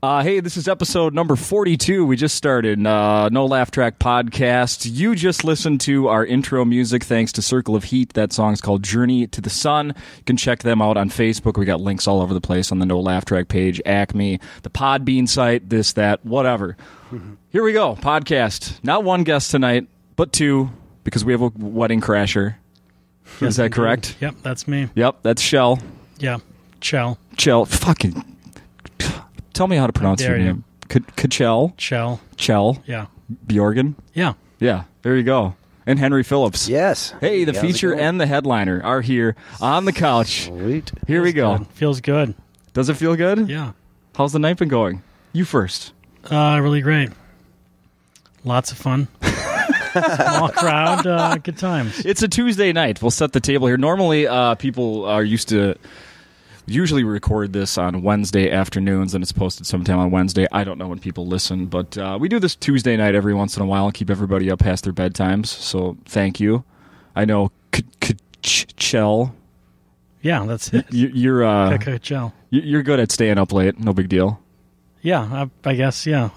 Hey, this is episode number 42. We just started NoLaughTrack podcast. You just listened to our intro music thanks to Circle of Heat. That song's called Journey to the Sun. You can check them out on Facebook. We got links all over the place on the NoLaughTrack page, Acme, the Podbean site, this, that, whatever. Here we go, podcast. Not one guest tonight, but two, because we have a wedding crasher. Is that correct? Yep, that's me. Yep, that's Kjell. Yeah, Kjell. Kjell, fucking... Tell me how to pronounce your name. Kjell? Kjell. Yeah. Bjorgen? Yeah. Yeah, there you go. And Henry Phillips. Yes. Hey, the feature and the headliner are here on the couch. Sweet. Here we go. Good. Feels good. Does it feel good? Yeah. How's the night been going? You first. Really great. Lots of fun. Small crowd, good times. It's a Tuesday night. We'll set the table here. Normally, people are usually record this on Wednesday afternoons, and it's posted sometime on Wednesday. I don't know when people listen, but we do this Tuesday night every once in a while and keep everybody up past their bedtimes, so thank you. I know Kjell. Yeah, that's it. You're Kjell. You're good at staying up late. No big deal. Yeah, I guess, yeah.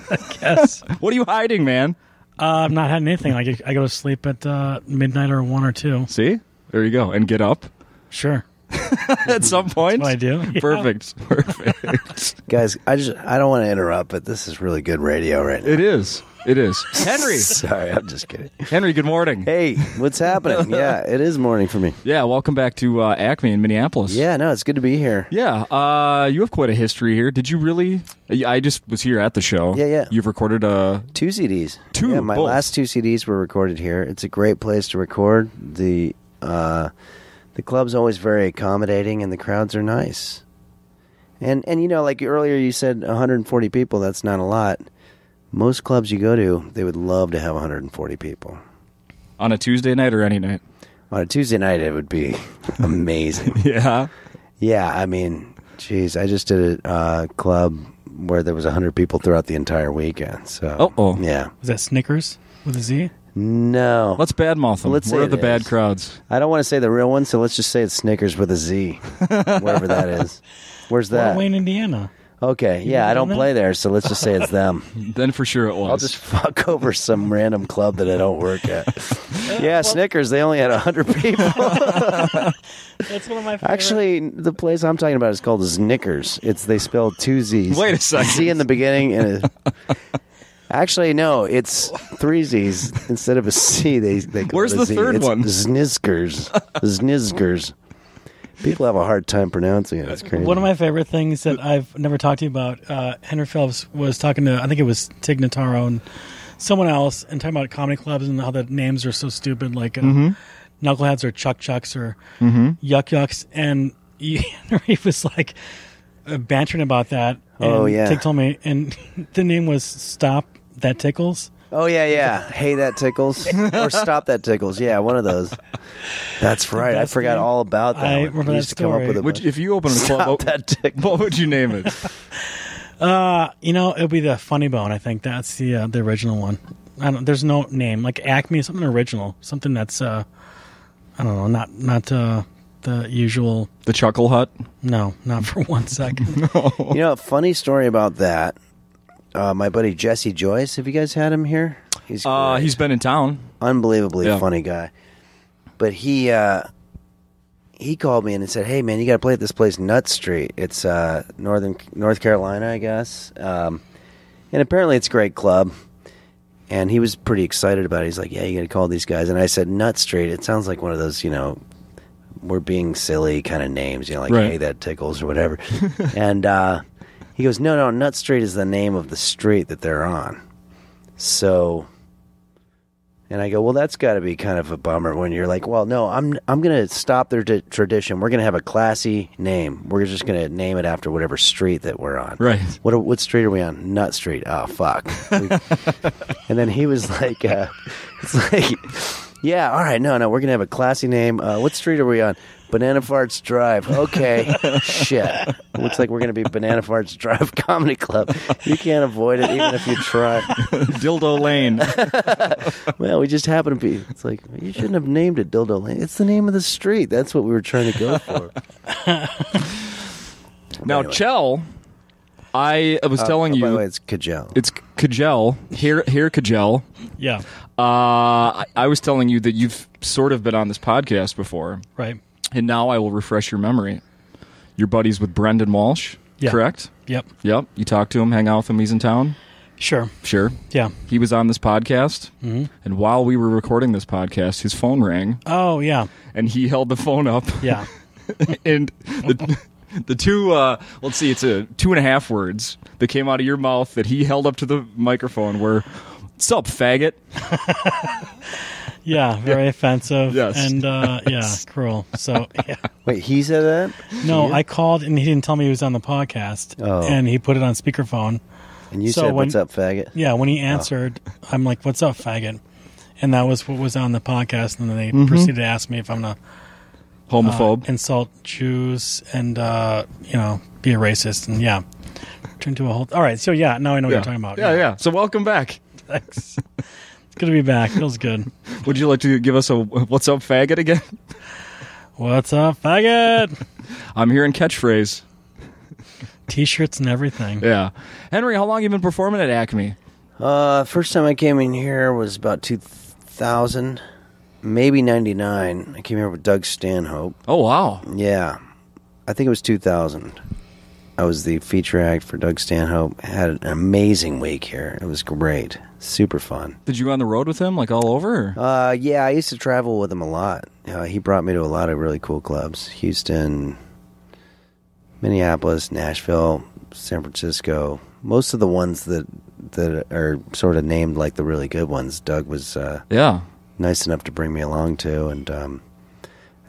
I guess. What are you hiding, man? I've not had anything. I go to sleep at midnight or 1 or 2. See? There you go. And get up? Sure. At some point? That's what I do. Yeah. Perfect. Guys, I don't want to interrupt, but this is really good radio right now. It is. Henry. Sorry, I'm just kidding. Henry, good morning. Hey, what's happening? Yeah, it is morning for me. Yeah, welcome back to Acme in Minneapolis. Yeah, no, it's good to be here. Yeah, you have quite a history here. Did you really? I just was here at the show. Yeah. You've recorded 2 CDs. Two? Yeah, my last 2 CDs were recorded here. It's a great place to record. The club's always very accommodating, and the crowds are nice. And you know, like earlier you said 140 people, that's not a lot. Most clubs you go to, they would love to have 140 people. On a Tuesday night or any night? On a Tuesday night, it would be amazing. Yeah? Yeah, I mean, geez, I just did a club where there was 100 people throughout the entire weekend. So, yeah. Was that Snickers with a Z? No. Let's badmouth them. Let's say Where are the it bad is. crowds? I don't want to say the real one, so let's just say it's Snickers with a Z, wherever that is. Where's that? Fort Wayne, Indiana. Okay, yeah, I don't play there, so let's just say it's them. Then for sure it was. I'll just fuck over some random club that I don't work at. Yeah, Snickers, they only had 100 people. That's one of my favorite. Actually, the place I'm talking about is called Snickers. They spell 2 Z's. Wait a second. Z in the beginning and actually, no, it's 3 Z's instead of a C. They call Where's it a the Z. third it's one? Znizkers. Znizkers. People have a hard time pronouncing it. It's crazy. One of my favorite things that I've never talked to you about, Henry Phillips was talking to, I think it was Tig Notaro and someone else, and talking about comedy clubs and how the names are so stupid, like Knuckleheads or Chuck Chucks or Yuck Yucks. And Henry was like bantering about that. And yeah. Tig told me, and the name was Stop That Tickles. Oh, yeah. Hey, that tickles. Or stop that tickles. Yeah, one of those. That's right. I forgot all about that. I one. remember We that used to come up story. with a Which, if you open a club, Stop that tickles. what would you name it? It'll be the Funny Bone. I think that's the original one. There's no name like Acme, something original, something that's I don't know, not the usual. The Chuckle Hut? No, not for 1 second. You know, a funny story about that. My buddy Jesse Joyce. Have you guys had him here? He's great. He's been in town. Unbelievably funny guy. But he called me and said, "Hey man, you got to play at this place, Nut Street. It's North Carolina, I guess. And apparently it's a great club." And he was pretty excited about it. He's like, "Yeah, you got to call these guys." And I said, "Nut Street. It sounds like one of those, we're being silly kind of names, like right. Hey, that tickles or whatever." And he goes, "No, Nut Street is the name of the street that they're on." So. And I go, well, that's got to be kind of a bummer when you're like, well, no, I'm going to stop their tradition. We're going to have a classy name. We're just going to name it after whatever street that we're on. Right. What street are we on? Nut Street. Oh, fuck. And then he was like, it's like, yeah, all right, no, we're going to have a classy name. What street are we on? Banana Farts Drive. Okay. Shit. Looks like we're going to be Banana Farts Drive Comedy Club. You can't avoid it even if you try. Dildo Lane. Well, we just happen to be. It's like, you shouldn't have named it Dildo Lane. It's the name of the street. That's what we were trying to go for. Now, Anyway. Kjell, I was telling you. By the way, it's Kjell. It's Kjell. Here, Kjell. Yeah. I was telling you that you've sort of been on this podcast before. Right. And now I will refresh your memory. You're buddies with Brendon Walsh, correct? Yep. Yep. You talk to him, hang out with him, he's in town? Sure. Yeah. He was on this podcast, and while we were recording this podcast, his phone rang. Oh, yeah. And he held the phone up. Yeah. And the two, let's see, it's 2.5 words that came out of your mouth that he held up to the microphone were, "What's up, faggot?" Yeah, very offensive. Yes. And, cruel. So, yeah. Wait, he said that? No, I called, and he didn't tell me he was on the podcast. Oh. And he put it on speakerphone. And you said, "What's up, faggot?" Yeah, when he answered, I'm like, "What's up, faggot?" And that was what was on the podcast. And then they proceeded to ask me if I'm going to Homophobe. insult Jews and, be a racist. And, turn to a whole... All right, so, now I know what you're talking about. Yeah. So welcome back. Thanks. It's good to be back. Feels good. Would you like to give us a "What's up, faggot" again? What's up, faggot? I'm hearing catchphrase. T-shirts and everything. Yeah. Henry, how long have you been performing at Acme? First time I came in here was about 2000, maybe 99. I came here with Doug Stanhope. Oh, wow. Yeah. I think it was 2000. I was the feature act for Doug Stanhope. Had an amazing week here. It was great. Super fun. Did you go on the road with him, like all over? Or? Yeah, I used to travel with him a lot. He brought me to a lot of really cool clubs. Houston, Minneapolis, Nashville, San Francisco. Most of the ones that are sort of named like the really good ones, Doug was nice enough to bring me along to, and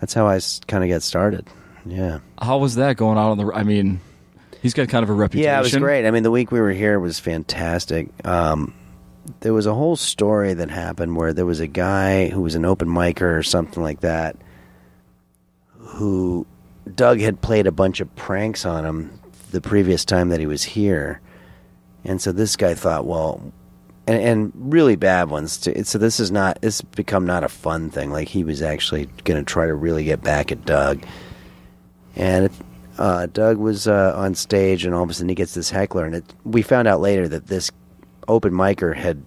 that's how I kind of got started. Yeah. How was that going out on the... I mean, he's got kind of a reputation. Yeah, it was great. I mean, the week we were here was fantastic. There was a whole story that happened where there was a guy who was an open micer or something like that, who Doug had played a bunch of pranks on him the previous time that he was here. And so this guy thought, well, and really bad ones too. So it's become not a fun thing. Like, he was actually going to try to really get back at Doug. And Doug was on stage, and all of a sudden he gets this heckler, and we found out later that this open micer had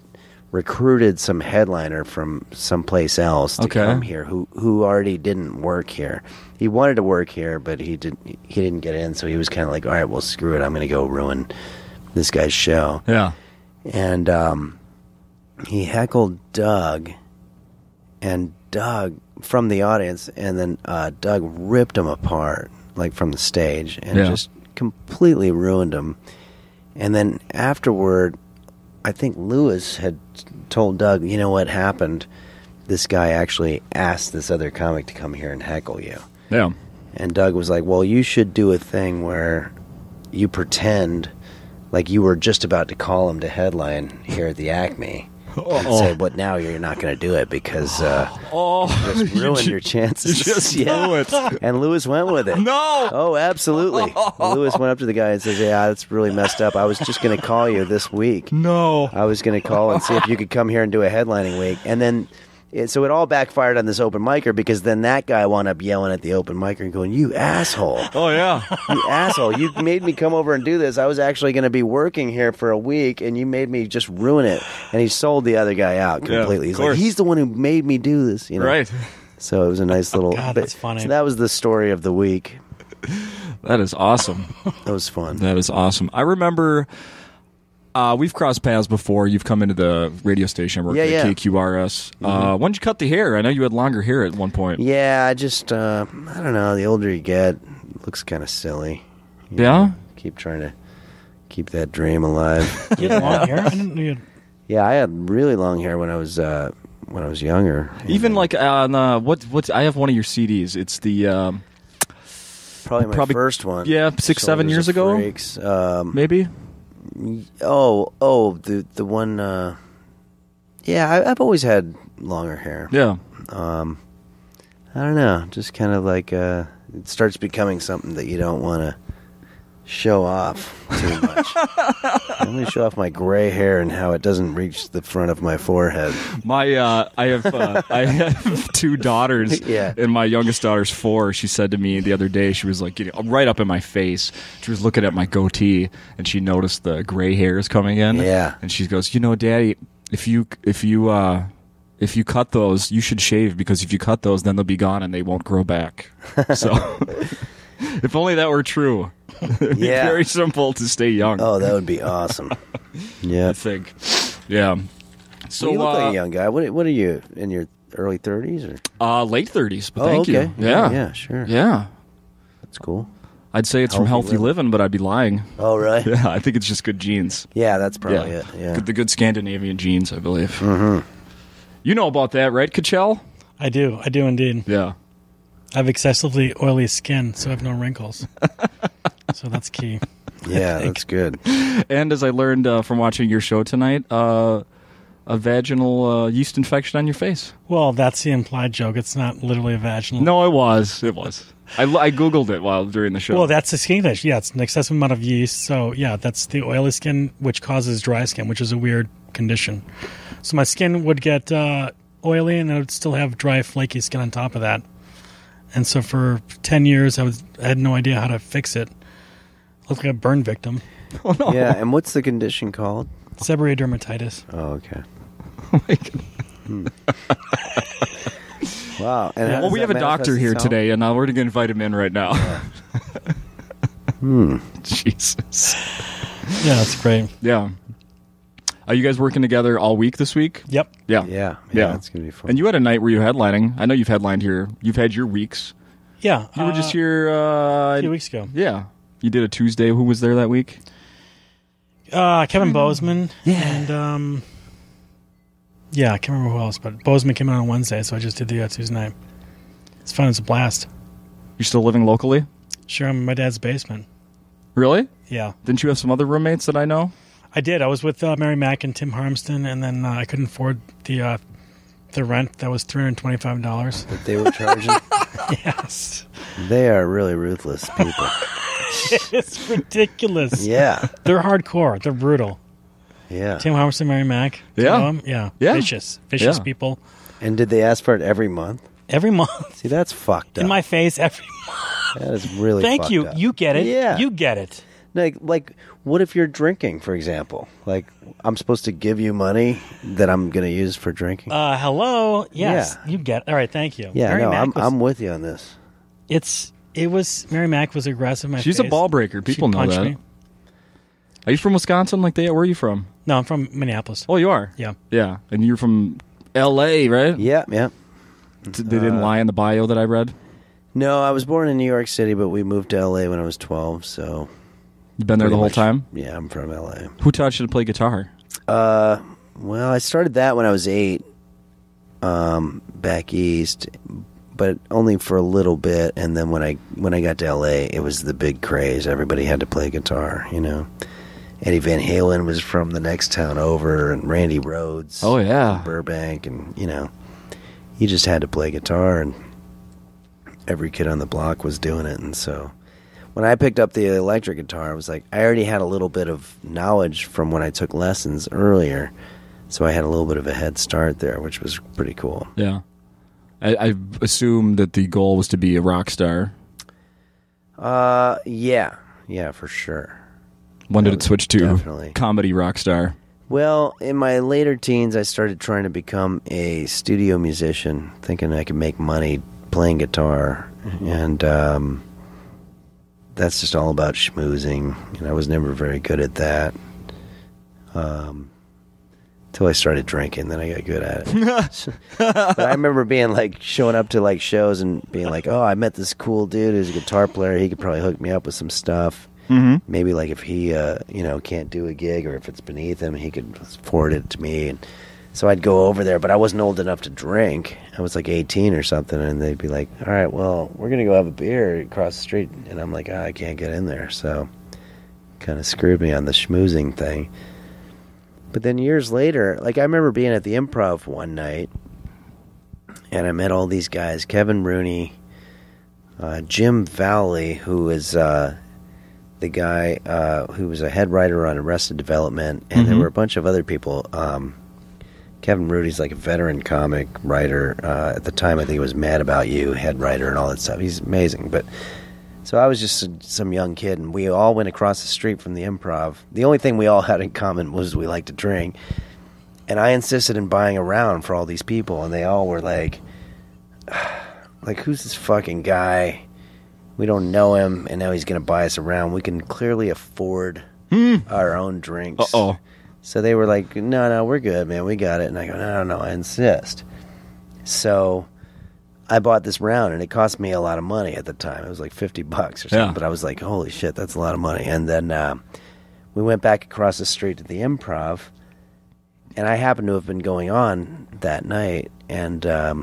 recruited some headliner from someplace else to come here who already didn't work here. He wanted to work here, but he didn't get in, so he was kind of like, all right, well, screw it, I'm going to go ruin this guy's show. Yeah. And he heckled Doug, and Doug from the audience, and then Doug ripped him apart, like from the stage, and just completely ruined him. And then afterward, I think Lewis had told Doug, you know what happened? This guy actually asked this other comic to come here and heckle you. Yeah. And Doug was like, well, you should do a thing where you pretend like you were just about to call him to headline here at the Acme. And say, but now you're not going to do it because you just ruined your chances. You just blew it. And Lewis went with it. No! Oh, absolutely. Lewis went up to the guy and says, yeah, that's really messed up. I was just going to call you this week. No. I was going to call and see if you could come here and do a headlining week. And then, so it all backfired on this open micer, because then that guy wound up yelling at the open micer and going, you asshole. Oh, yeah. You asshole. You made me come over and do this. I was actually going to be working here for a week, and you made me just ruin it. And he sold the other guy out completely. He's like, he's the one who made me do this. You know? Right. So it was a nice little... God, that's funny. So that was the story of the week. That is awesome. That was fun. That is awesome. I remember... we've crossed paths before. You've come into the radio station. Worked at KQRS. When did you cut the hair? I know you had longer hair at one point. Yeah, I just, I don't know. The older you get, it looks kind of silly. You know? Keep trying to keep that dream alive. You had long hair? I didn't know you had... Yeah, I had really long hair when I was younger. Even like on what? I have one of your CDs. It's the probably my first one. Yeah, 6-7 years ago. Freaks. Maybe. The one. Yeah, I've always had longer hair. Yeah. I don't know. Just kind of like it starts becoming something that you don't want to show off too much. I'm going to show off my gray hair and how it doesn't reach the front of my forehead. I have 2 daughters, Yeah. and my youngest daughter's 4. She said to me the other day, she was like getting right up in my face. She was looking at my goatee, and she noticed the gray hairs coming in. Yeah. And she goes, Daddy, if you cut those, you should shave, because if you cut those, then they'll be gone and they won't grow back. So, if only that were true. It'd be very simple to stay young. Oh, that would be awesome. Yeah. I think. Yeah. So you look like a young guy. What are you, in your early 30s? Or? Late 30s, but thank you. Yeah, sure. Yeah. That's cool. I'd say it's from healthy living, but I'd be lying. Oh, right. Yeah, I think it's just good genes. Yeah, that's probably it. Yeah. The good Scandinavian genes, I believe. Mm-hmm. You know about that, right, Kjell? I do indeed. Yeah. I have excessively oily skin, so I have no wrinkles. So that's key. Yeah, that's good. And as I learned from watching your show tonight, a vaginal yeast infection on your face. Well, that's the implied joke. It's not literally a vaginal. No, it was. It was. I Googled it during the show. Well, that's the skin condition. Yeah, it's an excessive amount of yeast. So, yeah, that's the oily skin, which causes dry skin, which is a weird condition. So my skin would get oily, and I would still have dry, flaky skin on top of that. And so for 10 years, I had no idea how to fix it. I looked like a burn victim. Oh, no. Yeah, and what's the condition called? Seborrheic dermatitis. Oh, okay. Oh, my God. Wow. And Well, we have a doctor here today, and we're going to invite him in right now. Jesus. Yeah, that's great. Yeah. Are you guys working together all week this week? Yep. Yeah. Yeah, that's going to be fun. And you had a night where you headlining. I know you've headlined here. You've had your weeks. Yeah. You were just here a few weeks ago. Yeah. You did a Tuesday. Who was there that week? Kevin Bozeman. Yeah. And, I can't remember who else, but Bozeman came out on Wednesday, so I just did the Tuesday night. It's fun. It's a blast. You're still living locally? Sure, I'm in my dad's basement. Really? Yeah. Didn't you have some other roommates that I know? I did. I was with Mary Mack and Tim Harmston, and then I couldn't afford the rent. That was $325. That they were charging? Yes. They are really ruthless people. It's ridiculous. Yeah. They're hardcore. They're brutal. Yeah. Tim Harmston, Mary Mack. Yeah. Yeah. Yeah. Vicious Yeah. people. And did they ask for it every month? Every month. See, that's fucked up. In my face every month. That is really Thank fucked you. up. You get it. Yeah. You get it. Like, what if you're drinking, for example? Like, I'm supposed to give you money that I'm going to use for drinking? Hello. Yes. Yeah. You get it. All right. Thank you. Yeah, Mary no, Mack I'm with you on this. Mary Mack was aggressive in my She's face. a ball breaker. People She know punched that. me. Are you from Wisconsin? Where are you from? No, I'm from Minneapolis. Oh, you are? Yeah. Yeah. And you're from L.A., right? Yeah. They didn't lie in the bio that I read? No, I was born in New York City, but we moved to L.A. when I was 12, so... You've been there the whole time? Yeah, I'm from L.A. Who taught you to play guitar? Well, I started that when I was 8, back east, but only for a little bit, and then when I got to L.A., it was the big craze. Everybody had to play guitar, you know. Eddie Van Halen was from the next town over, and Randy Rhoads. Oh, yeah. From Burbank, and, you know, you just had to play guitar, and every kid on the block was doing it, and so... When I picked up the electric guitar, I was like, I already had a little bit of knowledge from when I took lessons earlier, so I had a little bit of a head start there, which was pretty cool. Yeah. I assumed that the goal was to be a rock star. Yeah, for sure. When did it switch to definitely comedy rock star? Well, in my later teens, I started trying to become a studio musician, thinking I could make money playing guitar, and that's just all about schmoozing, and I was never very good at that. Till I started drinking, then I got good at it. But I remember being like, showing up to like shows and being like, oh, I met this cool dude who's a guitar player. He could probably hook me up with some stuff. Mm-hmm. Maybe like if he, can't do a gig, or if it's beneath him, he could forward it to me. And so I'd go over there, but I wasn't old enough to drink. I was like 18 or something, and they'd be like, all right, well, we're going to go have a beer across the street. And I'm like, I can't get in there. So kind of screwed me on the schmoozing thing. But then years later, like I remember being at the Improv one night, and I met all these guys, Kevin Rooney, Jim Valley, who is the guy who was a head writer on Arrested Development, and there were a bunch of other people. Kevin Rudy's like a veteran comic writer. At the time, I think it was Mad About You, head writer, and all that stuff. He's amazing. But so I was just some young kid, and we all went across the street from the Improv. The only thing we all had in common was we liked to drink. And I insisted in buying a round for all these people, and they all were like, who's this fucking guy? We don't know him, and now he's going to buy us a round. We can clearly afford our own drinks. Uh-oh. So they were like, no, we're good, man. We got it. And I go, no, I insist. So I bought this round, and it cost me a lot of money at the time. It was like $50 or something. Yeah. But I was like, holy shit, that's a lot of money. And then we went back across the street to the Improv, and I happened to have been going on that night. And I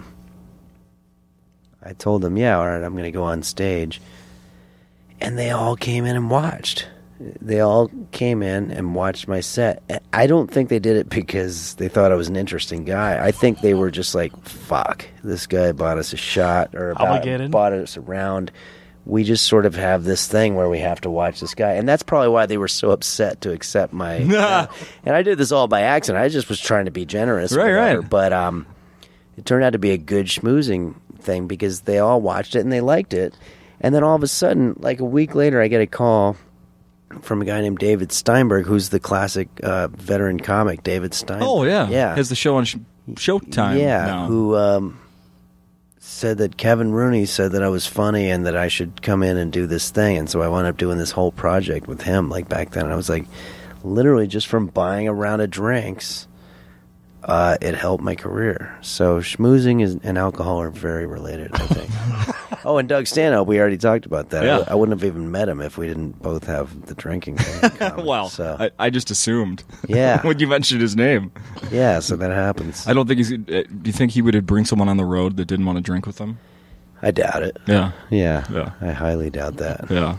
told them, yeah, all right, I'm going to go on stage. And they all came in and watched. They all came in and watched my set. I don't think they did it because they thought I was an interesting guy. I think they were just like, fuck, this guy bought us a shot or bought us a round. We just sort of have this thing where we have to watch this guy. And that's probably why they were so upset to accept my... and I did this all by accident. I just was trying to be generous. Right. But it turned out to be a good schmoozing thing because they all watched it and they liked it. And then all of a sudden, like a week later, I get a call from a guy named David Steinberg, who's the classic veteran comic, David Steinberg. Oh, yeah. Yeah. Has the show on Showtime now. Who said that Kevin Rooney said that I was funny and that I should come in and do this thing. And so I wound up doing this whole project with him, like back then. And I was like, literally just from buying a round of drinks, it helped my career. So schmoozing and alcohol are very related, I think. Oh, and Doug Stanhope, we already talked about that. Yeah. I wouldn't have even met him if we didn't both have the drinking thing in common. Well, so. I just assumed. Yeah. When you mentioned his name. Yeah, so that happens. I don't think he's... Do you think he would bring someone on the road that didn't want to drink with him? I doubt it. Yeah. Yeah. I highly doubt that. Yeah.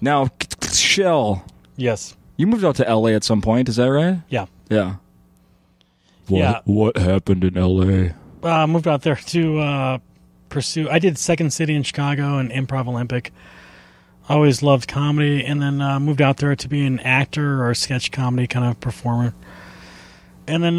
Now, Kjell. Yes. You moved out to L.A. at some point, is that right? Yeah. Yeah. What happened in L.A.? I moved out there to pursue... I did Second City in Chicago and Improv Olympic. I always loved comedy, and then moved out there to be an actor or a sketch comedy kind of performer. And then...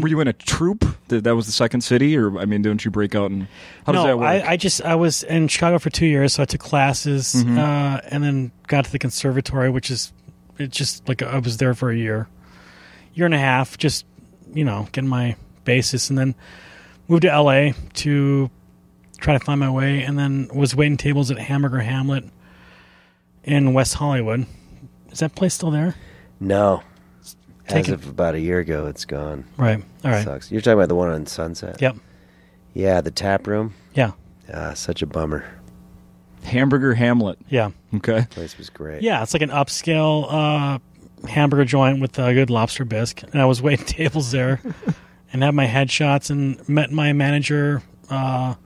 were you in a troupe? That was the Second City? Or, I mean, didn't you break out and... How does that work? I was in Chicago for 2 years, so I took classes, and then got to the conservatory, which is... It's just like I was there for a year and a half, just, getting my basis, and then moved to L.A. to try to find my way, and then was waiting tables at Hamburger Hamlet in West Hollywood. Is that place still there? No. As of about a year ago, it's gone. Right. All right. Sucks. You're talking about the one on Sunset? Yep. Yeah, the tap room? Yeah. Such a bummer. Hamburger Hamlet. Yeah. Okay. The place was great. Yeah, it's like an upscale hamburger joint with a good lobster bisque. And I was waiting tables there and had my headshots and met my manager while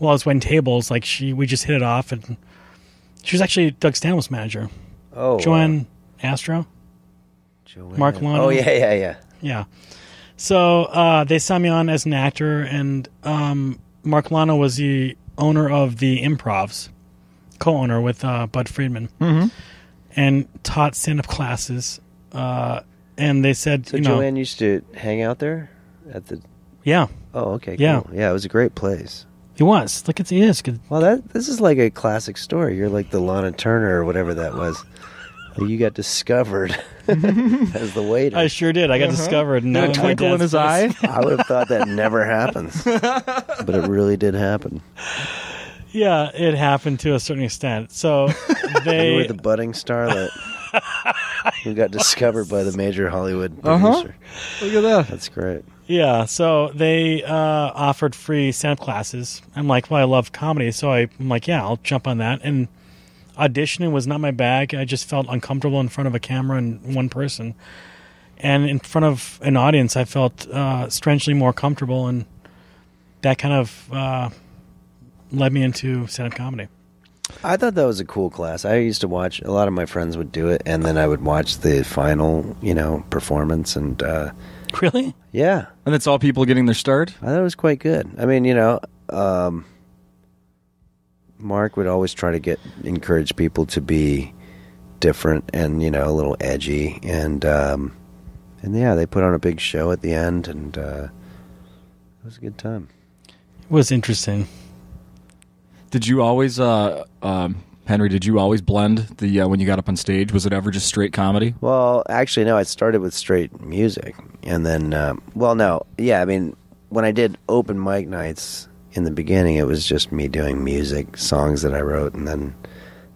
I was waiting tables. Like we just hit it off, and she was actually Doug Stanhope's manager. Oh. Joanne Astro. Mark Lano. Oh, yeah. Yeah. So they signed me on as an actor, and Mark Lano was the owner of the Improvs, co-owner with Bud Friedman, and taught stand-up classes. And they said, So Joanne used to hang out there at the... Yeah. Oh, okay, cool. Yeah. Yeah, it was a great place. It was. Look, it is. Well, this is like a classic story. You're like the Lana Turner or whatever that was. You got discovered as the waiter. I sure did. I got discovered. And a twinkle in his eye. I would have thought that never happens, but it really did happen. Yeah, it happened to a certain extent. So You were the budding starlet who got discovered by the major Hollywood producer. Look at that. That's great. Yeah, so they offered free stand-up classes. I'm like, well, I love comedy, so I'm like, yeah, I'll jump on that. And auditioning was not my bag. I just felt uncomfortable in front of a camera and one person. And in front of an audience, I felt strangely more comfortable, and that kind of led me into stand-up comedy. I thought that was a cool class. I used to watch, a lot of my friends would do it, and then I would watch the final, performance, and... Really? Yeah. And that's all people getting their start? I thought it was quite good. I mean, Mark would always try to encourage people to be different and a little edgy, and yeah, they put on a big show at the end, and it was a good time. It was interesting. Did you always, Henry? Did you always blend the when you got up on stage? Was it ever just straight comedy? Well, actually, no. I started with straight music, and then, no, yeah. I mean, when I did open mic nights in the beginning, it was just me doing music, songs that I wrote, and then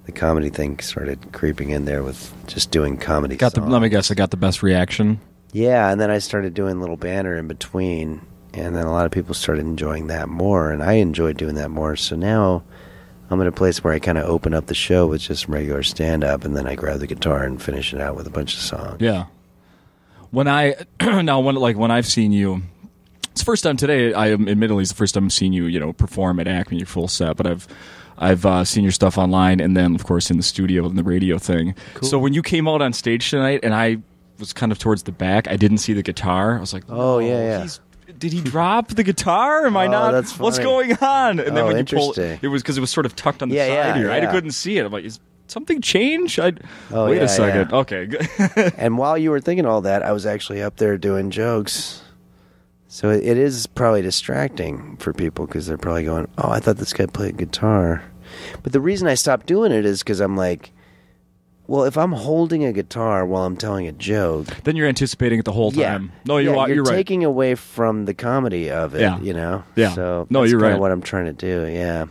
the comedy thing started creeping in there with just doing comedy. Let me guess, I got the best reaction. Yeah, and then I started doing little banter in between, and then a lot of people started enjoying that more, and I enjoyed doing that more. So now I'm in a place where I kind of open up the show with just regular stand-up, and then I grab the guitar and finish it out with a bunch of songs. Yeah. When I've seen you, it's the first time today. Admittedly, it's the first time I've seen you, perform at Acme, your full set. But I've seen your stuff online, and then of course in the studio and the radio thing. Cool. So when you came out on stage tonight, and I was kind of towards the back, I didn't see the guitar. I was like, "Oh yeah." Did he drop the guitar? Am I not? That's funny. What's going on? And then when you pulled, interesting. it was because it was sort of tucked on the side here. Yeah. I couldn't see it. I'm like, is something changed? Wait a second. Yeah. Okay. And while you were thinking all that, I was actually up there doing jokes. So it is probably distracting for people because they're probably going, "Oh, I thought this guy played guitar." But the reason I stopped doing it is because I'm like, well, if I'm holding a guitar while I'm telling a joke, then you're anticipating it the whole time. No, you're you're right. taking away from the comedy of it, Yeah. So no, that's you're kind right. of what I'm trying to do, yeah.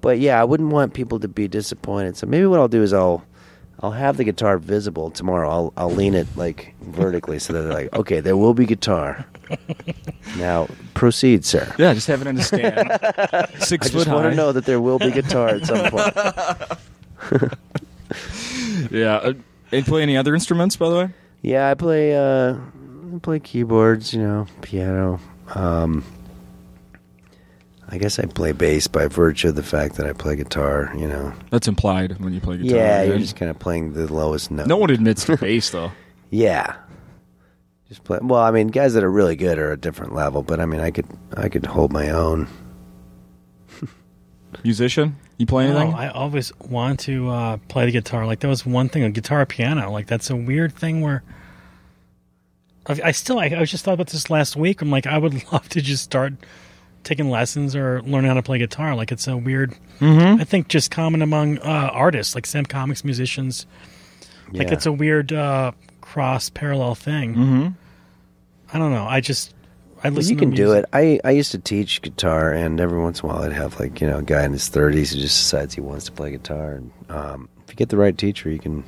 But yeah, I wouldn't want people to be disappointed. So maybe what I'll do is I'll have the guitar visible tomorrow. I'll lean it like vertically so that they're like, okay, there will be guitar. Now proceed, sir. Yeah, just have it on a stand. 6 foot high. I just want to know that there will be guitar at some point. Yeah. And play any other instruments, by the way? Yeah, I play keyboards, piano. I guess I play bass by virtue of the fact that I play guitar, That's implied when you play guitar. Yeah, right? you're just kind of playing the lowest note. No one admits to bass, though. Yeah. Just play. Well, I mean, guys that are really good are a different level, but I mean, I could hold my own. Musician? You play anything? I always want to play the guitar. Like, that was one thing, a guitar or piano. Like, that's a weird thing where I was just thought about this last week. I'm like, I would love to just start taking lessons or learning how to play guitar. Like, it's a weird, I think just common among artists, like stand-up comics, musicians. Yeah. Like, it's a weird cross-parallel thing. Mm-hmm. I don't know. I listen you can to do music. it. I used to teach guitar, and every once in a while I'd have like a guy in his 30s who just decides he wants to play guitar. And if you get the right teacher, you can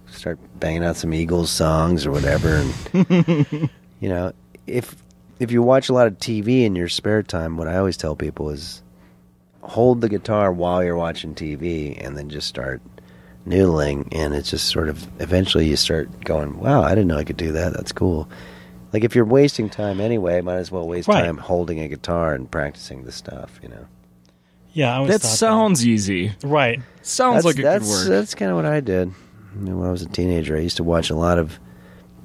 start banging out some Eagles songs or whatever. And if you watch a lot of TV in your spare time, what I always tell people is hold the guitar while you're watching TV, and then just start noodling. And it's just sort of eventually you start going, "Wow, I didn't know I could do that. That's cool." Like, if you're wasting time anyway, might as well waste time holding a guitar and practicing the stuff, Yeah, I always That thought sounds easy. Right. Sounds like it could work. That's kind of what I did. When I was a teenager, I used to watch a lot of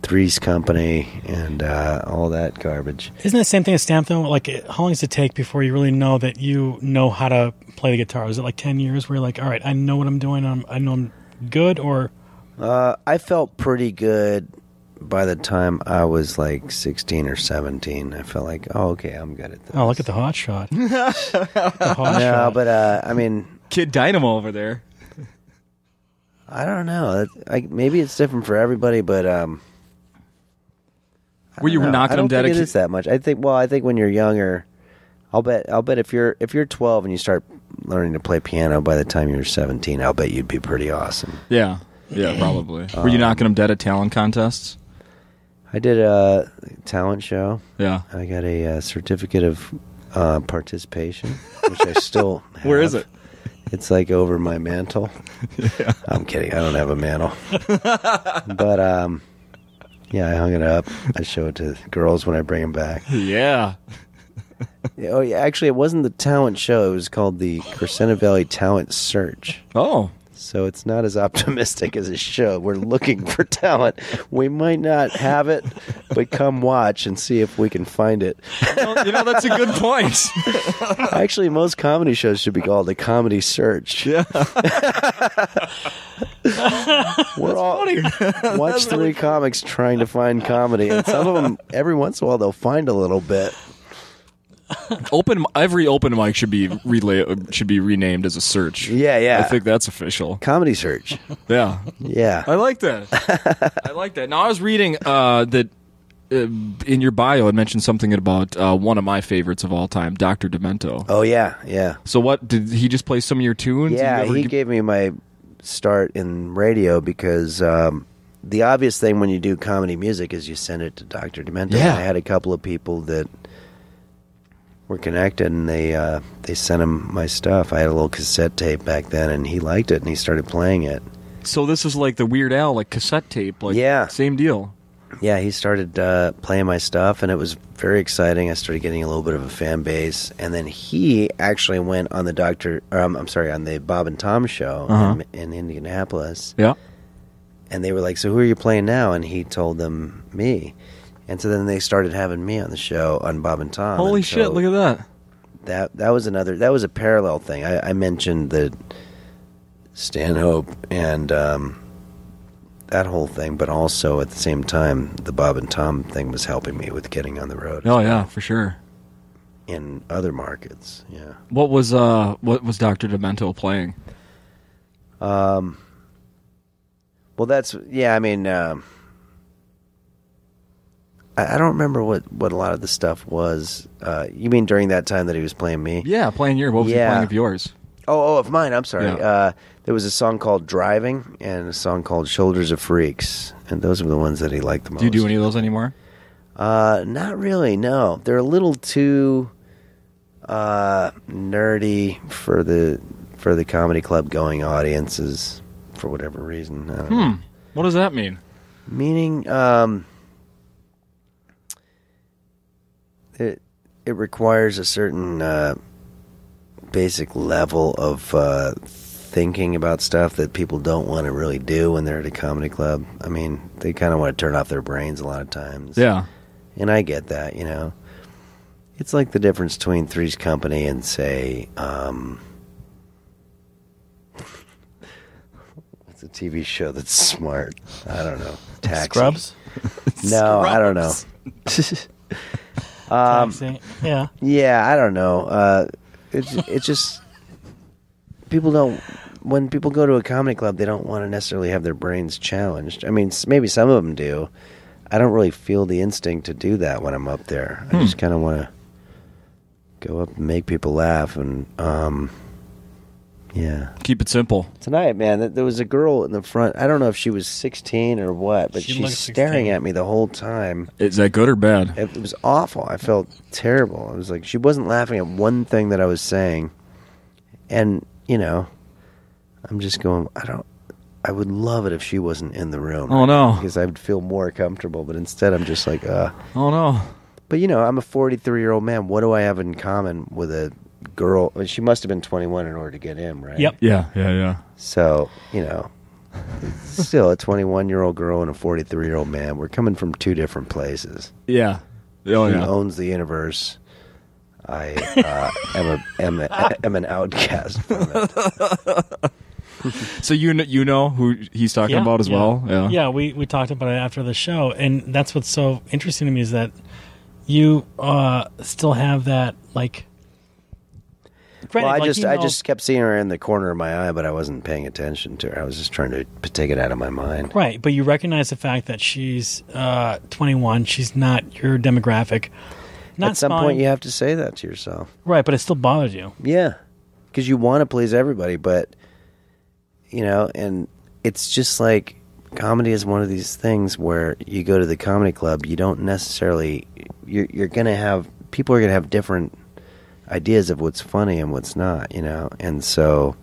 Three's Company and all that garbage. Isn't it the same thing as stamp, though? Like, how long does it take before you really know that you know how to play the guitar? Is it like 10 years where you're like, all right, I know what I'm doing, I know I'm good, or? I felt pretty good by the time I was like 16 or 17. I felt like, oh, okay, I'm good at this. Oh, look at the hot shot. But I mean... Kid Dynamo over there. I don't know. Maybe it's different for everybody, but... Were you knocking them dead? I don't think it is that much. I think when you're younger... I'll bet if you're 12 and you start learning to play piano by the time you're 17, I'll bet you'd be pretty awesome. Yeah, probably. Were you knocking them dead at talent contests? I did a talent show. Yeah. I got a certificate of participation, which I still have. Where is it? It's like over my mantle. Yeah. I'm kidding. I don't have a mantle. But, I hung it up. I show it to girls when I bring them back. Yeah. Oh, yeah. Actually, it wasn't the talent show. It was called the Crescenta Valley Talent Search. Oh. So it's not as optimistic as it should. We're looking for talent. We might not have it, but come watch and see if we can find it. Well, that's a good point. Actually, most comedy shows should be called the Comedy Search. Yeah. We're all watch three comics trying to find comedy, and some of them, every once in a while, they'll find a little bit. Every open mic should be renamed as a search. Yeah. I think that's official. Comedy Search. Yeah. Yeah. I like that. I like that. Now, I was reading that in your bio it mentioned something about one of my favorites of all time, Dr. Demento. Oh, yeah. So what, did he just play some of your tunes? Yeah, he gave me my start in radio because the obvious thing when you do comedy music is you send it to Dr. Demento. Yeah. I had a couple of people that were connected, and they sent him my stuff. I had a little cassette tape back then, and he liked it, and he started playing it. So this is like the Weird Al, like cassette tape, like same deal. Yeah, he started playing my stuff, and it was very exciting. I started getting a little bit of a fan base, and then he actually went on the on the Bob and Tom show in Indianapolis. Yeah, and they were like, "So who are you playing now?" And he told them me. And so then they started having me on the show on Bob and Tom. Holy shit, look at that. That was a parallel thing. I mentioned that Stanhope and that whole thing, but also at the same time, the Bob and Tom thing was helping me with getting on the road. Oh, yeah, for sure. In other markets, yeah. What was Dr. Demento playing? Well, that's, yeah, I mean... I don't remember what a lot of the stuff was. You mean during that time that he was playing me? Yeah, playing your. What was he playing of yours? Oh, of mine. I'm sorry. Yeah. There was a song called "Driving" and a song called "Shoulders of Freaks," and those were the ones that he liked the most. Do you do any of those anymore? Not really. No, they're a little too nerdy for the comedy club going audiences for whatever reason. I don't know. What does that mean? Meaning, it requires a certain basic level of thinking about stuff that people don't want to really do when they're at a comedy club. I mean, they kind of want to turn off their brains a lot of times. Yeah. And I get that, you know. It's like the difference between Three's Company and, say, what's a TV show that's smart? I don't know. Taxi. Scrubs? No, I don't know. Taxi. Yeah. Yeah, I don't know. It's just people don't. When people go to a comedy club, they don't want to necessarily have their brains challenged. I mean, maybe some of them do. I don't really feel the instinct to do that when I'm up there. I just kind of want to go up and make people laugh, and yeah. Keep it simple. Tonight, man, there was a girl in the front. I don't know if she was 16 or what, but she's staring at me the whole time. Is that good or bad? It was awful. I felt terrible. I was like, she wasn't laughing at one thing that I was saying. And, you know, I'm just going, I would love it if she wasn't in the room. Oh, no. Because I would feel more comfortable. But instead, I'm just like, Oh, no. But, you know, I'm a 43-year-old man. What do I have in common with a girl? I mean, she must have been 21 in order to get in, right? Yep. Yeah. So, you know, still a 21-year-old girl and a 43-year-old man. We're coming from two different places. Yeah. Oh, She yeah. owns the universe. I am an outcast from it. So you know who he's talking about as well? Yeah. Yeah, we talked about it after the show, and that's what's so interesting to me is that you still have that, like... Well, I just kept seeing her in the corner of my eye, but I wasn't paying attention to her. I was just trying to take it out of my mind. Right, but you recognize the fact that she's 21. She's not your demographic. At some point, you have to say that to yourself. Right, but it still bothers you. Yeah, because you want to please everybody, but, you know, and it's just like comedy is one of these things where you go to the comedy club, you don't necessarily... You're going to have... People are going to have different ideas of what's funny and what's not, you know, and so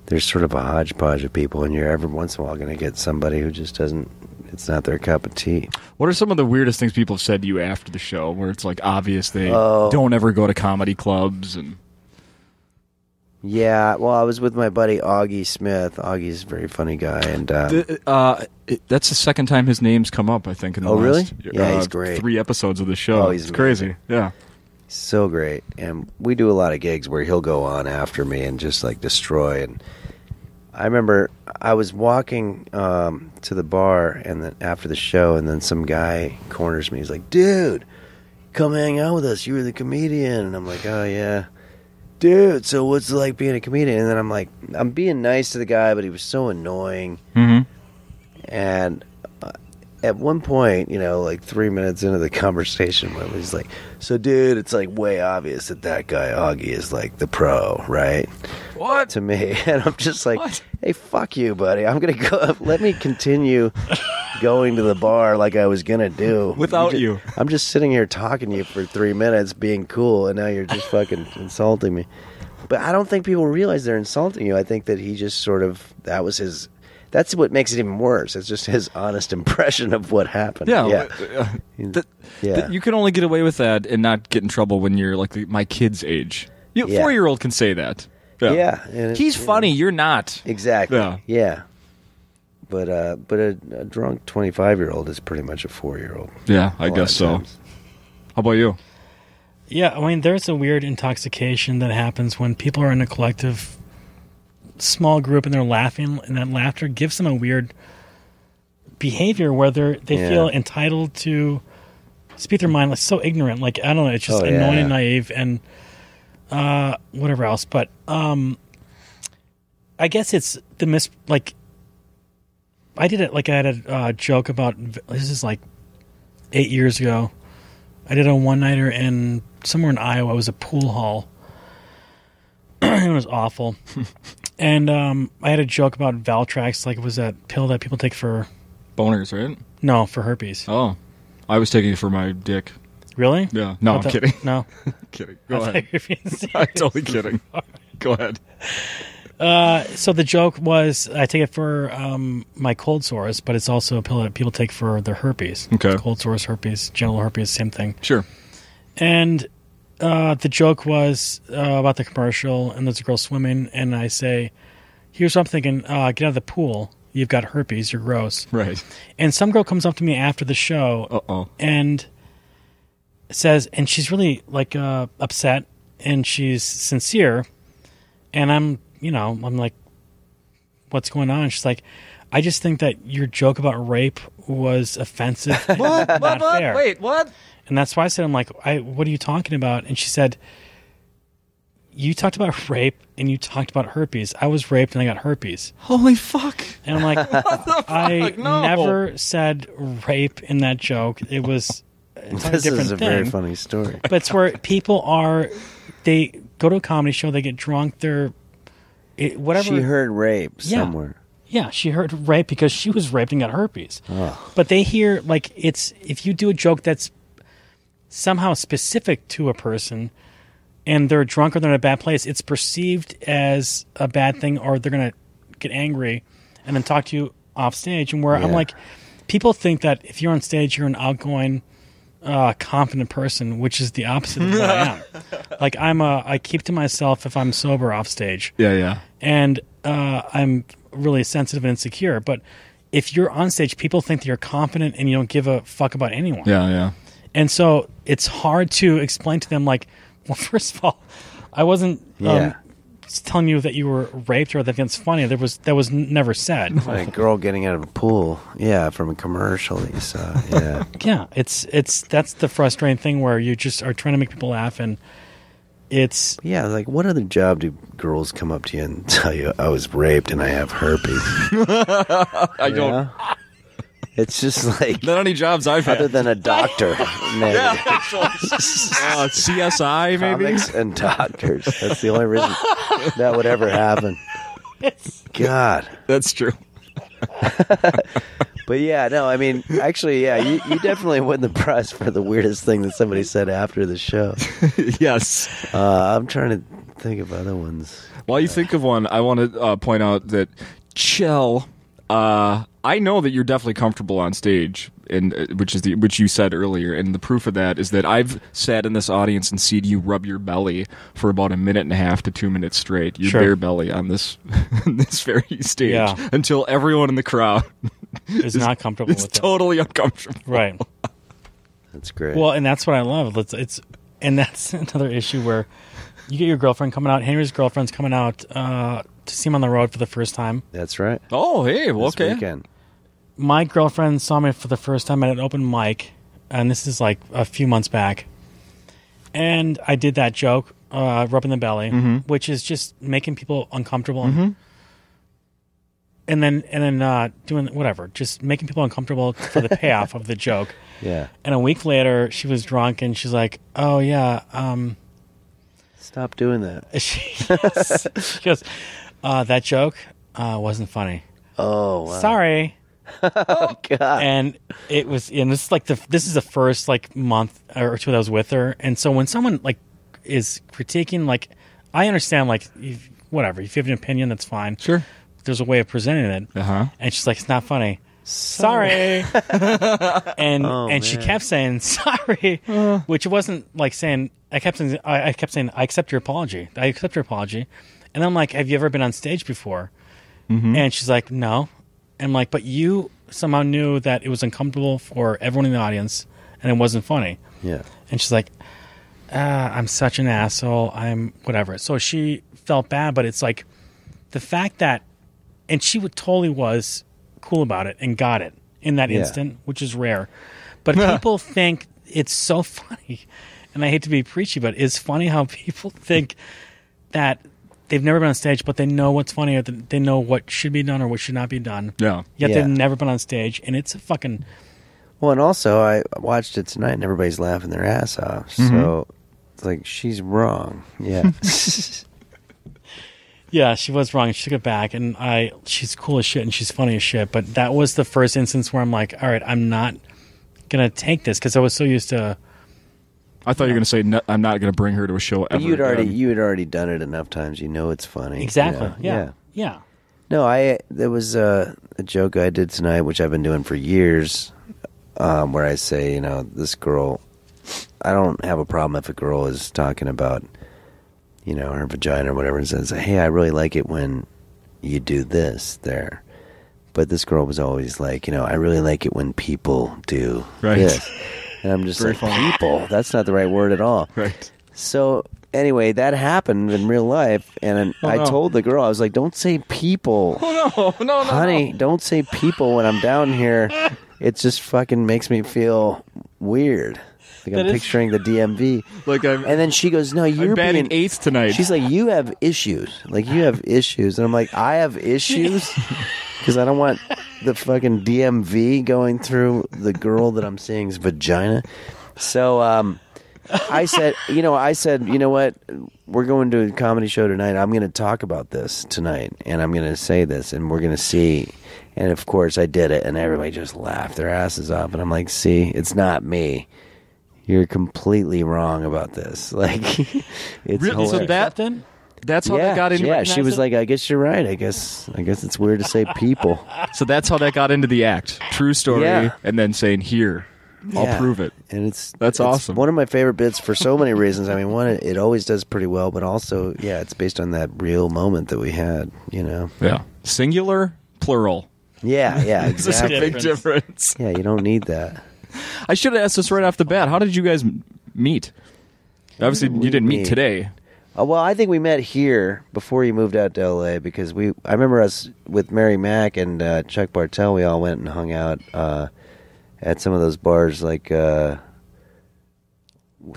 there's sort of a hodgepodge of people, and you're every once in a while going to get somebody who just doesn't, it's not their cup of tea. What are some of the weirdest things people have said to you after the show where it's like obvious they don't ever go to comedy clubs? And Yeah, well, I was with my buddy Augie Smith. Augie's a very funny guy, and that's the second time his name's come up, I think, in the last Yeah, he's great. 3 episodes of the show. Oh, he's it's crazy. Yeah. So great. And we do a lot of gigs where he'll go on after me and just like destroy. And I remember I was walking to the bar and then after the show, and then some guy corners me. He's like, "Dude, come hang out with us. You were the comedian." And I'm like, "Oh yeah, dude. So what's it like being a comedian?" And then I'm like, I'm being nice to the guy, but he was so annoying. Mm-hmm. And at one point, like 3 minutes into the conversation, he's like, "So, dude, it's like way obvious that guy Augie is like the pro, right?" What? To me, and I'm just like, What? "Hey, fuck you, buddy. I'm gonna go. Let me continue going to the bar like I was gonna do Without you. I'm just sitting here talking to you for 3 minutes, being cool, and now you're just fucking insulting me." But I don't think people realize they're insulting you. I think that he just sort of that's what makes it even worse. It's just his honest impression of what happened. Yeah. Yeah. You can only get away with that and not get in trouble when you're like my kid's age. 4-year-old can say that. Yeah. And he's funny. You're not. Exactly. Yeah. But a drunk 25-year-old is pretty much a 4-year-old. Yeah, I guess so. How about you? Yeah, I mean, there's a weird intoxication that happens when people are in a collective small group and they're laughing, and that laughter gives them a weird behavior where they feel entitled to speak their mind. Like, so ignorant. Like, I don't know, it's just annoying and naive and whatever else. But I guess it's the I did it, like, I had a joke about, this is like 8 years ago. I did a one-nighter somewhere in Iowa. It was a pool hall. It was awful. And I had a joke about Valtrex, like it was that pill that people take for... Boners, right? No, for herpes. Oh. I was taking it for my dick. Really? Yeah. No, I'm kidding. No. Kidding. Go ahead. I'm totally kidding. Go ahead. So the joke was, I take it for my cold sores, but it's also a pill that people take for their herpes. Okay. Cold sores, herpes, genital herpes, same thing. Sure. And the joke was about the commercial, and there's a girl swimming, and I say, "Here's what I'm thinking, get out of the pool. You've got herpes, you're gross." Right. And some girl comes up to me after the show and says, and she's really like upset, and she's sincere, and I'm like, "What's going on?" She's like, "I just think that your joke about rape was offensive." What? Not fair. Wait, what? And that's why I said, I'm like, what are you talking about? And she said, "You talked about rape and you talked about herpes. I was raped and I got herpes." Holy fuck. And I'm like, What the fuck? I No. never said rape in that joke. It was a This different is a thing. very funny story. But it's where people they go to a comedy show, they get drunk, whatever. She heard rape somewhere. Yeah, she heard rape because she was raped and got herpes. Oh. But they hear, like, if you do a joke that's somehow specific to a person and they're drunk or they're in a bad place, it's perceived as a bad thing, or they're going to get angry and then talk to you off stage. And where I'm like, people think that if you're on stage, you're an outgoing, confident person, which is the opposite of what I am. Like, I keep to myself if I'm sober off stage. Yeah. And I'm really sensitive and insecure. But if you're on stage, people think that you're confident and you don't give a fuck about anyone. Yeah. And so it's hard to explain to them, like, well, first of all, I wasn't telling you that you were raped or that that's funny. That was never said. Like a girl getting out of a pool, from a commercial. Yeah. Yeah, that's the frustrating thing where you just are trying to make people laugh, and it's like, what other job do girls come up to you and tell you I was raped and I have herpes? I don't. It's just like Not any jobs I've had. other than a doctor, maybe. CSI, maybe? Comics and doctors. That's the only reason that would ever happen. God. That's true. But I mean, actually, you definitely win the prize for the weirdest thing that somebody said after the show. Yes. I'm trying to think of other ones. While you think of one, I want to point out that Kjell, I know that you're definitely comfortable on stage and which you said earlier, and the proof of that is that I've sat in this audience and seen you rub your belly for about 1.5 to 2 minutes straight, your bare belly on this this very stage, until everyone in the crowd is not comfortable with it. It's totally uncomfortable. Right. That's great. Well, and that's what I love. And that's another issue where you get your girlfriend coming out. Henry's girlfriend's coming out to see him on the road for the first time. That's right. Oh, hey, well, This okay. weekend. My girlfriend saw me for the first time at an open mic, and this is like a few months back. And I did that joke, rubbing the belly, which is just making people uncomfortable. And then doing whatever, just making people uncomfortable for the payoff of the joke. Yeah. And a week later, she was drunk, and she's like, "Oh yeah, Stop doing that. she goes, that joke wasn't funny. Oh, wow. Sorry." Oh, God. And it was, and this is like this is the first like month or two that I was with her, and so when someone like is critiquing, like I understand, like whatever, if you have an opinion, that's fine. Sure. There's a way of presenting it. And she's like, "It's not funny." Sorry. and she kept saying sorry, which wasn't like saying. I kept saying I accept your apology. I accept your apology. And I'm like, "Have you ever been on stage before?" And she's like, "No." And I'm like, "But you somehow knew that it was uncomfortable for everyone in the audience, and it wasn't funny." Yeah. And she's like, "I'm such an asshole. I'm whatever." So she felt bad, but it's like the fact that, and she totally was cool about it and got it in that instant, which is rare. But people think it's so funny, and I hate to be preachy, but it's funny how people think that they've never been on stage, but they know what's funny, or they know what should be done or what should not be done. Yeah. Yet they've never been on stage, and it's a fucking... Well, and also, I watched it tonight, and everybody's laughing their ass off. So, it's like, she's wrong. Yeah. Yeah, she was wrong. She took it back, and she's cool as shit, and she's funny as shit. But that was the first instance where I'm like, all right, I'm not going to take this, because I was so used to... I thought you were going to say, no, I'm not going to bring her to a show ever. You had already done it enough times. You know it's funny. Exactly. You know? Yeah. No, there was a joke I did tonight, which I've been doing for years, where I say, this girl, I don't have a problem if a girl is talking about, her vagina or whatever, and says, "Hey, I really like it when you do this there." But this girl was always like, "I really like it when people do this." And I'm just like, people? That's not the right word at all. Right. So anyway, that happened in real life, and I told the girl, I was like, "Don't say people." Oh, no. Honey, don't say people when I'm down here. It just fucking makes me feel weird. Like I'm picturing the DMV. And then she goes, "No, you're batting eighth tonight." She's like, "You have issues. Like, you have issues." And I'm like, "I have issues?" Because I don't want the fucking DMV going through the girl that I'm seeing's vagina. So I said, you know what? We're going to a comedy show tonight. I'm going to talk about this tonight, and I'm going to say this, and we're going to see. And, of course, I did it, and everybody just laughed their asses off. And I'm like, see, it's not me. You're completely wrong about this. Like, it's really? So that's how that got into. Yeah, she was like, "I guess you're right. I guess it's weird to say people." So that's how that got into the act. True story, and then saying, "Here, I'll prove it." And that's awesome. One of my favorite bits for so many reasons. I mean, one, it always does pretty well, but also, it's based on that real moment that we had. Yeah, singular, plural. Yeah, exactly. It's a big difference. Yeah, you don't need that. I should have asked this right off the bat. How did you guys meet? Obviously, you didn't meet today. Well, I think we met here before you moved out to L.A. because I remember us with Mary Mack and Chuck Bartel. We all went and hung out at some of those bars, like some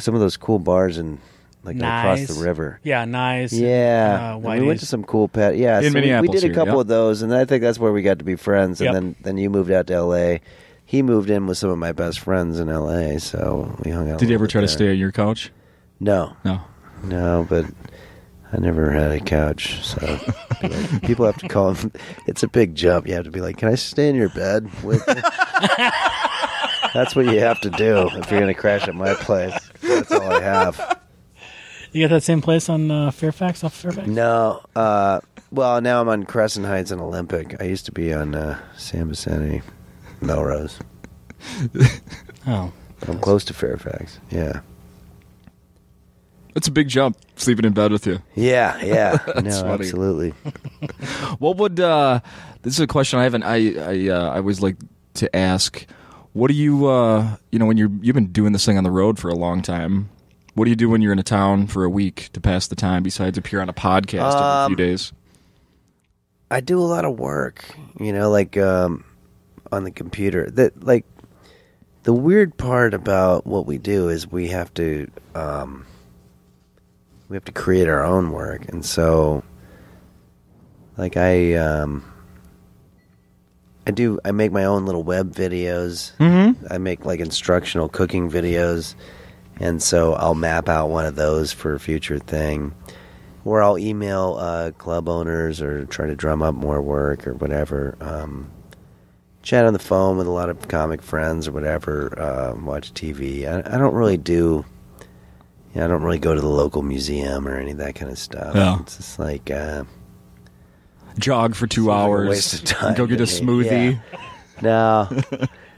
of those cool bars in across the river. Yeah, nice. Yeah, we went to some cool Yeah, in Minneapolis. We did a couple of those, and I think that's where we got to be friends. And then you moved out to L.A. He moved in with some of my best friends in L.A., so we hung out. Did you ever try to stay at your couch? No, but I never had a couch, so people have to call him. It's a big jump. You have to be like, "Can I stay in your bed with you?" That's what you have to do if you're going to crash at my place. That's all I have. You got that same place on Fairfax, off Fairfax? No. Well, now I'm on Crescent Heights and Olympic. I used to be on San Vicente, Melrose. Oh. I'm close to Fairfax. Yeah. It's a big jump, sleeping in bed with you. Yeah. No, funny. absolutely. What would this is a question I haven't I always like to ask. What do you when you've been doing this thing on the road for a long time? What do you do when you're in a town for a week to pass the time besides appear on a podcast every few days? I do a lot of work, like on the computer. The weird part about what we do is we have to create our own work, and so like I make my own little web videos. Mm-hmm. I make like instructional cooking videos, and so I'll map out one of those for a future thing. Or I'll email club owners or try to drum up more work or whatever. Chat on the phone with a lot of comic friends or whatever. Watch TV. I don't really do. I don't really go to the local museum or any of that kind of stuff. Yeah. It's just like jog for 2 hours. Like a waste of time. Go get a smoothie. Yeah. No.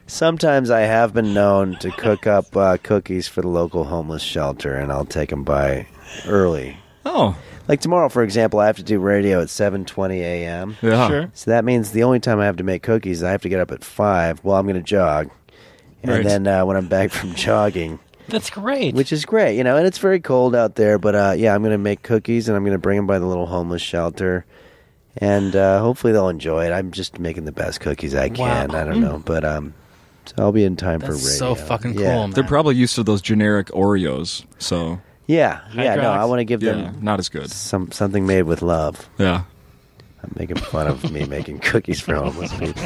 Sometimes I have been known to cook up cookies for the local homeless shelter, and I'll take them by early. Oh. Like tomorrow, for example, I have to do radio at 7:20 a.m. Yeah. Sure. So that means the only time I have to make cookies, I have to get up at 5. Well, I'm going to jog. And Right. then when I'm back from jogging, That's great. which is great, and it's very cold out there, but I'm going to make cookies, and I'm going to bring them by the little homeless shelter, and hopefully they'll enjoy it. I'm just making the best cookies I can. Wow. I don't know, but so I'll be in time for radio. That's so fucking cool, Yeah. man. They're probably used to those generic Oreos, so Yeah, no, Hydrox. I want to give yeah, them not as good. something made with love. Yeah. I'm making fun of me making cookies for homeless people.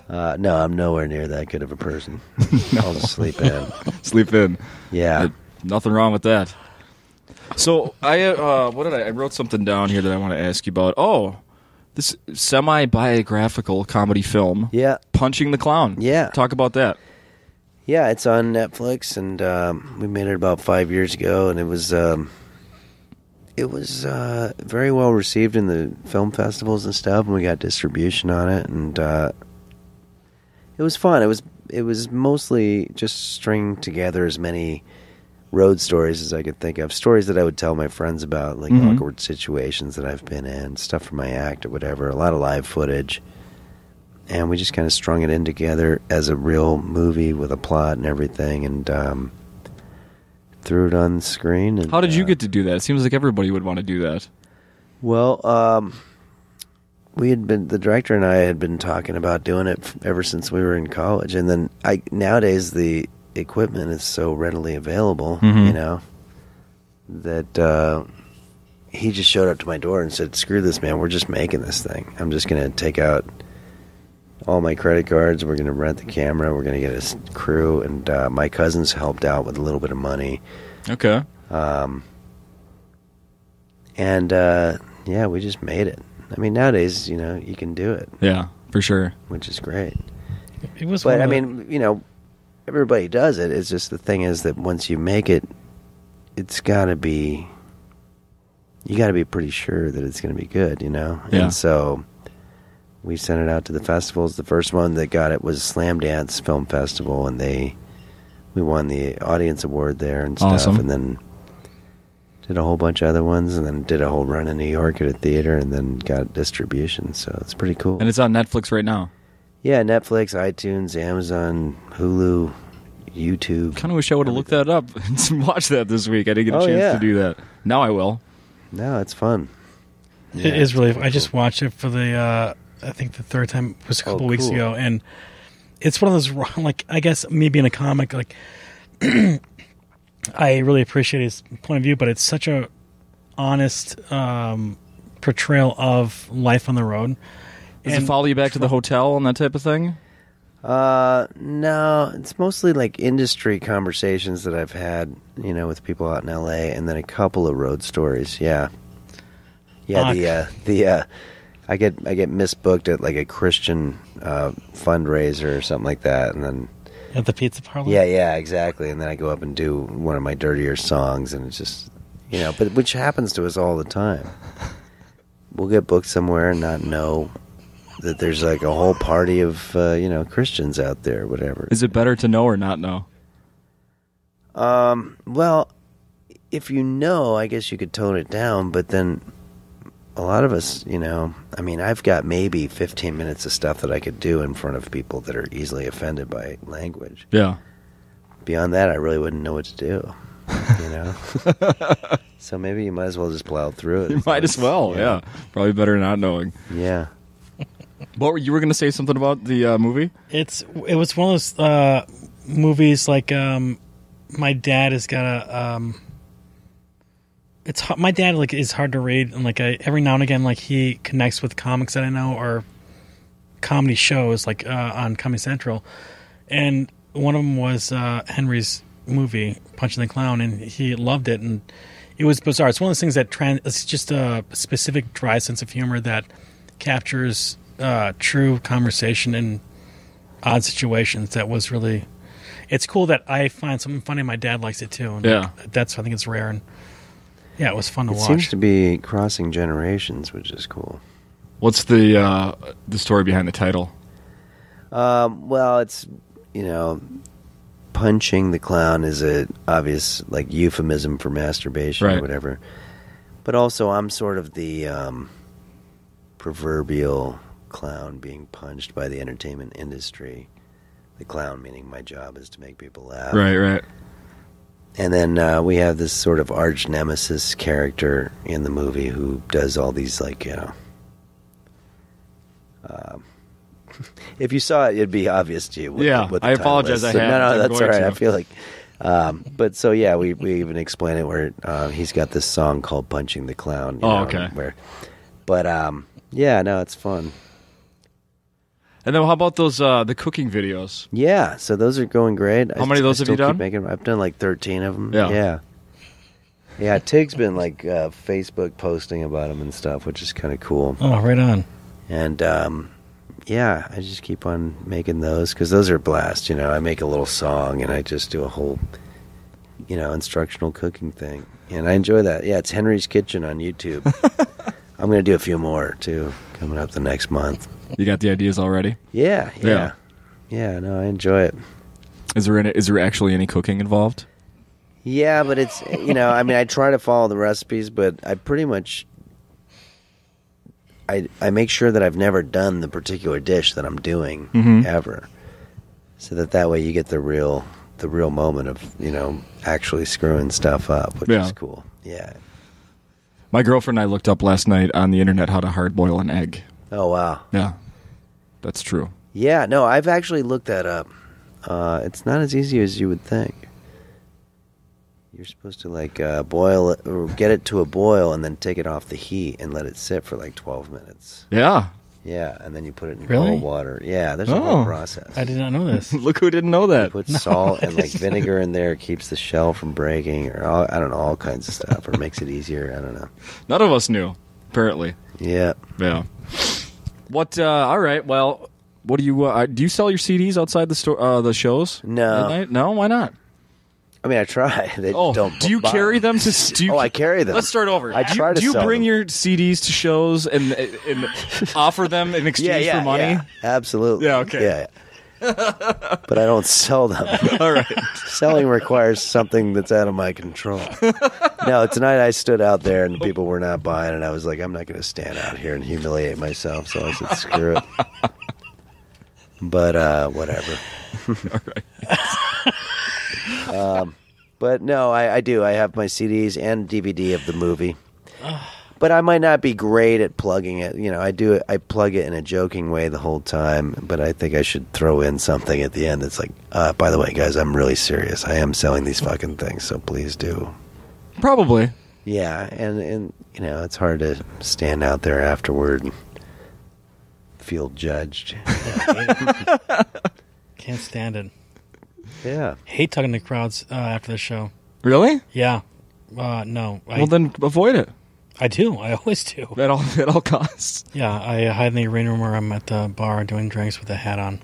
No, I'm nowhere near that good of a person. I'll just sleep in. Sleep in. Yeah. Nothing wrong with that. So I wrote something down here that I want to ask you about. Oh, this semi-biographical comedy film. Yeah. Punching the Clown. Yeah. Talk about that. Yeah, it's on Netflix, and we made it about 5 years ago, and it was very well received in the film festivals and stuff, and we got distribution on it, and it was fun. It was mostly just string together as many road stories as I could think of, stories that I would tell my friends about, like awkward situations that I've been in, stuff from my act or whatever, a lot of live footage. And we just kind of strung it in together as a real movie with a plot and everything, and threw it on the screen. And, How did you get to do that? It seems like everybody would want to do that. Well, the director and I had been talking about doing it ever since we were in college, and then nowadays the equipment is so readily available, that he just showed up to my door and said, "Screw this, man. We're just making this thing. I'm just going to take out all my credit cards. We're going to rent the camera. We're going to get a crew." And my cousins helped out with a little bit of money. Okay. Yeah, we just made it. I mean, nowadays, you can do it, Yeah, for sure. which is great. It was. But one I of the- mean, everybody does it. It's just the thing is that once you make it, it's got to be. You got to be pretty sure that it's going to be good, Yeah. And so we sent it out to the festivals. The first one that got it was Slam Dance Film Festival, and we won the audience award there and stuff. Awesome. And then did a whole bunch of other ones, and then did a whole run in New York at a theater, and then got distribution. So it's pretty cool. And it's on Netflix right now. Yeah, Netflix, iTunes, Amazon, Hulu, YouTube. Kind of wish I would have looked that up and watched that this week. I didn't get a Oh, chance yeah. to do that. Now I will. No, it's fun. It is really. I just watched it for the. I think the third time was a couple weeks cool. ago, and it's one of those. Like, I guess me being a comic, like I really appreciate his point of view, but it's such a honest portrayal of life on the road. Does it follow you back to the hotel and that type of thing? No, it's mostly like industry conversations that I've had, with people out in LA, and then a couple of road stories. Yeah. Yeah, I get misbooked at like a Christian fundraiser or something like that, and then At the pizza parlor? yeah, exactly. And then I go up and do one of my dirtier songs, and it's just, but which happens to us all the time. We'll get booked somewhere and not know that there's like a whole party of Christians out there, whatever. Is it better to know or not know? Well, if you know, I guess you could tone it down, but then a lot of us, I've got maybe 15 minutes of stuff that I could do in front of people that are easily offended by language. Yeah. Beyond that, I really wouldn't know what to do, So maybe you might as well just plow through it. You might as well, yeah. Probably better not knowing. Yeah. You were going to say something about the movie? It was one of those movies like my dad has got a my dad like is hard to read, and like every now and again like he connects with comics that I know or comedy shows like on Comedy Central, and one of them was Henry's movie Punching the Clown, and he loved it, and it was bizarre. It's one of those things that it's just a specific dry sense of humor that captures true conversation in odd situations. That was really, it's cool that I find something funny and my dad likes it too, and I think it's rare, and yeah, it was fun to watch. It seems to be crossing generations, which is cool. What's the story behind the title? Well, it's punching the clown is a obvious like euphemism for masturbation or whatever, but also I'm sort of the proverbial clown being punched by the entertainment industry. The clown meaning my job is to make people laugh. Right. And then we have this sort of arch nemesis character in the movie who does all these like if you saw it, it'd be obvious to you. What the I apologize. is. No, that's all right. I feel like, but so yeah, we even explain it where he's got this song called "Punching the Clown." Okay. Yeah, no, it's fun. And then how about those the cooking videos? Yeah, so those are going great. How many of those have you done? I've done like 13 of them. Yeah. Tig's been like Facebook posting about them and stuff, which is kind of cool. Oh, right on. And I just keep on making those because those are a blast. I make a little song and I just do a whole, instructional cooking thing, and I enjoy that. Yeah, it's Henry's Kitchen on YouTube. I'm going to do a few more too coming up the next month. You got the ideas already? Yeah. No, I enjoy it. Is there actually any cooking involved? Yeah, but it's I try to follow the recipes, but I pretty much. I make sure that I've never done the particular dish that I'm doing ever, so that way you get the real moment of actually screwing stuff up, which is cool. Yeah. My girlfriend and I looked up last night on the internet how to hard boil an egg. Oh wow. Yeah, that's true. Yeah, no, I've actually looked that up. It's not as easy as you would think. You're supposed to like boil it or get it to a boil and then take it off the heat and let it sit for like 12 minutes. Yeah. Yeah, and then you put it in cold water. Yeah, there's a whole process. I did not know this. Look who didn't know that. You put salt and like vinegar in there, keeps the shell from breaking, or I don't know, all kinds of stuff, or makes it easier. I don't know. None of us knew, apparently. Yeah. Yeah. What? All right. Well, what do you sell your CDs outside the store? The shows? No. At night? No. Why not? I mean, I try. They don't. Do you carry them to? I carry them. Let's start over. I try to. Do you sell bring them. your CDs to shows and offer them in exchange for money? Yeah, absolutely. Yeah. Okay. Yeah. But I don't sell them. All right. Selling requires something that's out of my control. No, tonight I stood out there and people were not buying, and I was like, I'm not going to stand out here and humiliate myself. So I said, screw it. But whatever. All right. But no, I do. I have my CDs and DVD of the movie. But I might not be great at plugging it. I plug it in a joking way the whole time, but I think I should throw in something at the end that's like, by the way, guys, I'm really serious. I am selling these fucking things, so please do. Probably. Yeah, and it's hard to stand out there afterward and feel judged. Can't stand it. Yeah. Hate talking to crowds after the show. Really? Yeah. No. Well, then avoid it. I do. I always do. At all costs. Yeah, I hide in the arena room where I'm at the bar doing drinks with a hat on.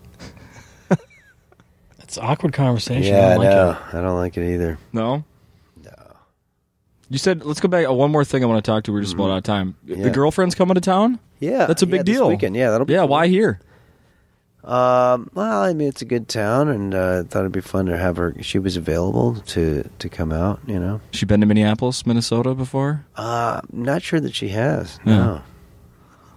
It's awkward conversation. Yeah, I don't like it. I don't like it either. No? No. You said, let's go back. One more thing I want to talk to. We're just about out of time. Yeah. The girlfriend's coming to town? Yeah. That's a big deal. This weekend. Yeah, that'll be cool. why here? Well, I mean, it's a good town, and I thought it'd be fun to have her. She was available to come out, you know. She been to Minneapolis, Minnesota before? Not sure that she has. Yeah. No.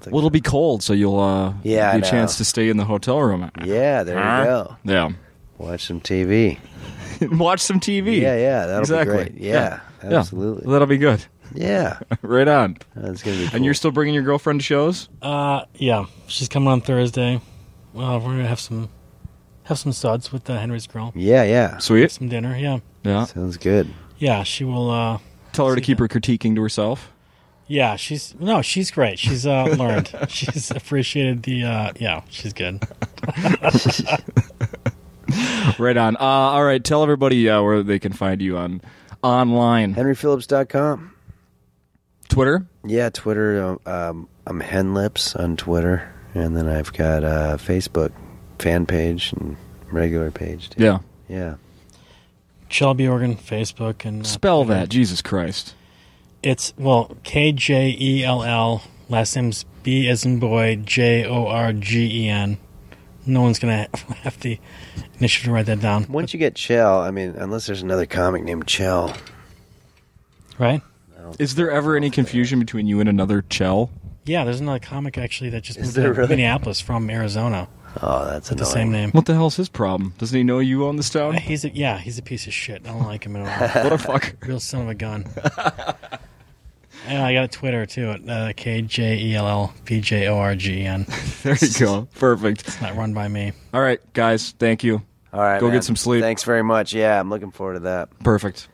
Well, it'll be cold, so you'll Yeah, get a chance to stay in the hotel room. Yeah, there you go. Yeah. Watch some TV. Watch some TV. Yeah, that'll Exactly. be great. Yeah, absolutely. Well, that'll be good. Yeah. Right on. That's going to be cool. And you're still bringing your girlfriend to shows? Yeah, she's coming on Thursday. We're gonna have some suds with Henry's girl. Yeah. Sweet. Some dinner. Yeah. Yeah. Sounds good. Yeah, she will. Tell her to keep her critiquing to herself. Yeah, she's great. She's learned. She's appreciated the. Yeah, she's good. Right on. All right, tell everybody where they can find you online. HenryPhillips.com. Twitter? Yeah, Twitter. I'm Henlips on Twitter. And then I've got a Facebook fan page and regular page, too. Yeah. Yeah. Kjell Bjorgen, Facebook. And spell that, Jesus Christ. It's, Kjell, last name's B as in boy, Jorgen. No one's going to have the initiative to write that down. Once you get Kjell, I mean, unless there's another comic named Kjell. Right? Is there ever any confusion between you and another Kjell? Yeah, there's another comic, actually, that just moved there to really? Minneapolis from Arizona. Oh, that's with annoying. the same name. What the hell's his problem? Doesn't he know you own this town? He's a piece of shit. I don't like him at all. What a fuck. Real son of a gun. And I got a Twitter, too, at KJELLPJORGEN. There you go. Perfect. It's not run by me. All right, guys, thank you. All right, Go man. get some sleep. Thanks very much. Yeah, I'm looking forward to that. Perfect.